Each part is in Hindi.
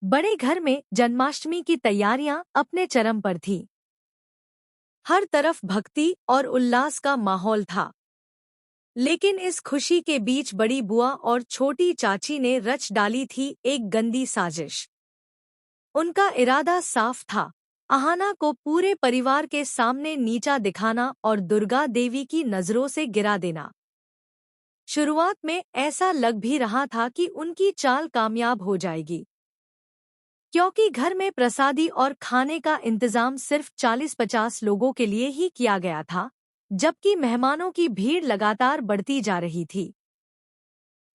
बड़े घर में जन्माष्टमी की तैयारियां अपने चरम पर थीं। हर तरफ भक्ति और उल्लास का माहौल था। लेकिन इस खुशी के बीच बड़ी बुआ और छोटी चाची ने रच डाली थी एक गंदी साजिश। उनका इरादा साफ था, अहाना को पूरे परिवार के सामने नीचा दिखाना और दुर्गा देवी की नजरों से गिरा देना। शुरुआत में ऐसा लग भी रहा था कि उनकी चाल कामयाब हो जाएगी, क्योंकि घर में प्रसादी और खाने का इंतजाम सिर्फ 40-50 लोगों के लिए ही किया गया था, जबकि मेहमानों की भीड़ लगातार बढ़ती जा रही थी।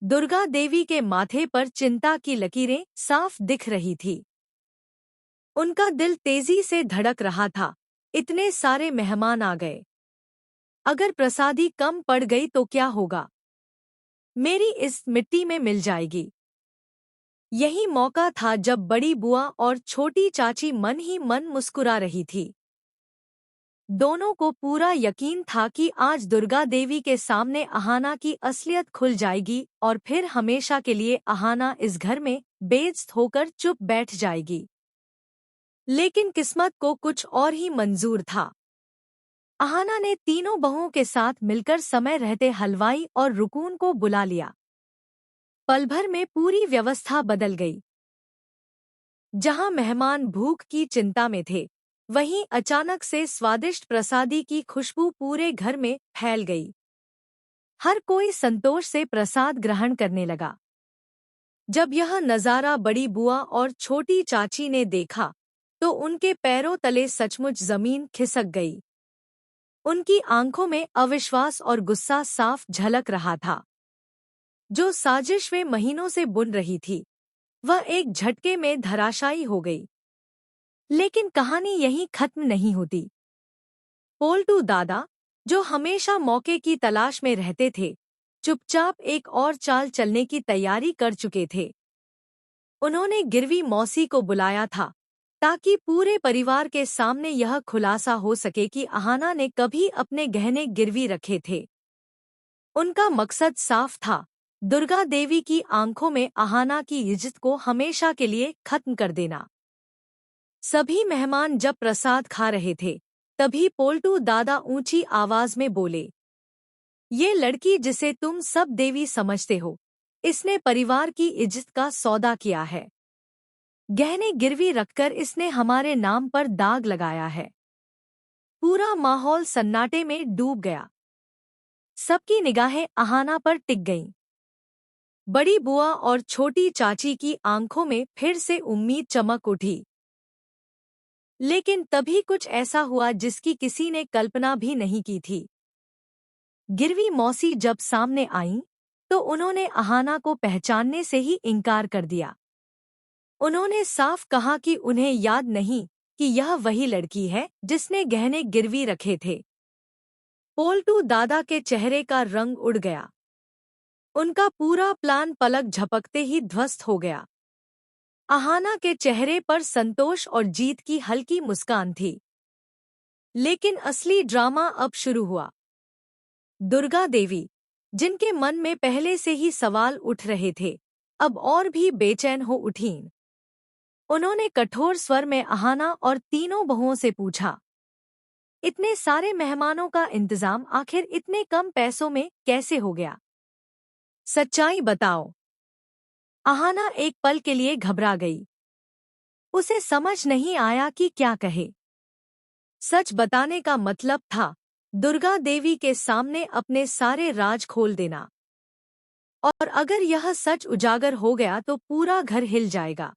दुर्गा देवी के माथे पर चिंता की लकीरें साफ दिख रही थी। उनका दिल तेजी से धड़क रहा था। इतने सारे मेहमान आ गए। अगर प्रसादी कम पड़ गई तो क्या होगा? मेरी इस मिट्टी में मिल जाएगी। यही मौका था जब बड़ी बुआ और छोटी चाची मन ही मन मुस्कुरा रही थी। दोनों को पूरा यकीन था कि आज दुर्गा देवी के सामने अहाना की असलियत खुल जाएगी और फिर हमेशा के लिए अहाना इस घर में बेइज्जत होकर चुप बैठ जाएगी। लेकिन किस्मत को कुछ और ही मंजूर था। अहाना ने तीनों बहुओं के साथ मिलकर समय रहते हलवाई और रुकून को बुला लिया। पल भर में पूरी व्यवस्था बदल गई। जहां मेहमान भूख की चिंता में थे, वहीं अचानक से स्वादिष्ट प्रसादी की खुशबू पूरे घर में फैल गई। हर कोई संतोष से प्रसाद ग्रहण करने लगा। जब यह नज़ारा बड़ी बुआ और छोटी चाची ने देखा, तो उनके पैरों तले सचमुच जमीन खिसक गई। उनकी आंखों में अविश्वास और गुस्सा साफ झलक रहा था। जो साजिश वे महीनों से बुन रही थी, वह एक झटके में धराशायी हो गई। लेकिन कहानी यहीं खत्म नहीं होती। पोल्टू दादा, जो हमेशा मौके की तलाश में रहते थे, चुपचाप एक और चाल चलने की तैयारी कर चुके थे। उन्होंने गिरवी मौसी को बुलाया था, ताकि पूरे परिवार के सामने यह खुलासा हो सके कि अहाना ने कभी अपने गहने गिरवी रखे थे। उनका मकसद साफ था, दुर्गा देवी की आंखों में अहाना की इज्जत को हमेशा के लिए खत्म कर देना। सभी मेहमान जब प्रसाद खा रहे थे, तभी पोल्टू दादा ऊंची आवाज में बोले, ये लड़की जिसे तुम सब देवी समझते हो, इसने परिवार की इज्जत का सौदा किया है। गहने गिरवी रखकर इसने हमारे नाम पर दाग लगाया है। पूरा माहौल सन्नाटे में डूब गया। सबकी निगाहें अहाना पर टिक गईं। बड़ी बुआ और छोटी चाची की आंखों में फिर से उम्मीद चमक उठी। लेकिन तभी कुछ ऐसा हुआ जिसकी किसी ने कल्पना भी नहीं की थी। गिरवी मौसी जब सामने आईं, तो उन्होंने अहाना को पहचानने से ही इनकार कर दिया। उन्होंने साफ कहा कि उन्हें याद नहीं कि यह वही लड़की है जिसने गहने गिरवी रखे थे। पोल्टू दादा के चेहरे का रंग उड़ गया। उनका पूरा प्लान पलक झपकते ही ध्वस्त हो गया। अहाना के चेहरे पर संतोष और जीत की हल्की मुस्कान थी। लेकिन असली ड्रामा अब शुरू हुआ। दुर्गा देवी, जिनके मन में पहले से ही सवाल उठ रहे थे, अब और भी बेचैन हो उठीं। उन्होंने कठोर स्वर में अहाना और तीनों बहुओं से पूछा, इतने सारे मेहमानों का इंतजाम आखिर इतने कम पैसों में कैसे हो गया? सच्चाई बताओ। अहाना एक पल के लिए घबरा गई। उसे समझ नहीं आया कि क्या कहे। सच बताने का मतलब था दुर्गा देवी के सामने अपने सारे राज खोल देना। और अगर यह सच उजागर हो गया तो पूरा घर हिल जाएगा।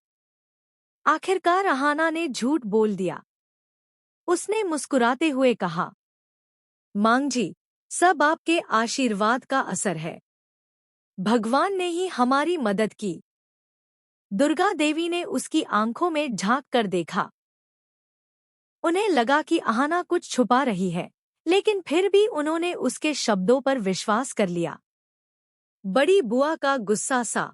आखिरकार अहाना ने झूठ बोल दिया। उसने मुस्कुराते हुए कहा, मांग जी, सब आपके आशीर्वाद का असर है। भगवान ने ही हमारी मदद की। दुर्गा देवी ने उसकी आंखों में झांक कर देखा। उन्हें लगा कि अहाना कुछ छुपा रही है, लेकिन फिर भी उन्होंने उसके शब्दों पर विश्वास कर लिया। बड़ी बुआ का गुस्सा सा